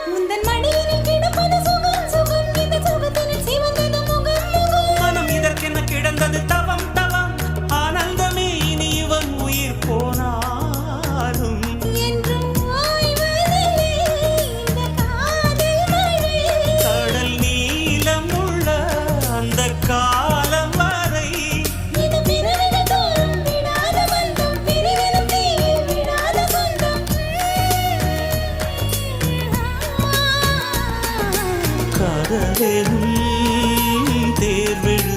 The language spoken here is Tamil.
உந்தன் மடியினில் கிடப்பது சுகம் சுகம் இந்த சுகத்தினில் சிவந்தது முகம் முகம் மனம் இதற்கென கிடந்தது தவம் தவம் ஆனந்தமே இனி இவன் உயிர் போனாலும் என்றும் ஓய்வதில்லை இந்த காதல் மழை கடல் நீளம் உள்ள அந்த காலம் வரை இது பிறவிகள் தோறும் விடாத பந்தம் பிரிவினும் தீயில் விடாத சொந்தம் காதலும் தேர்வெழு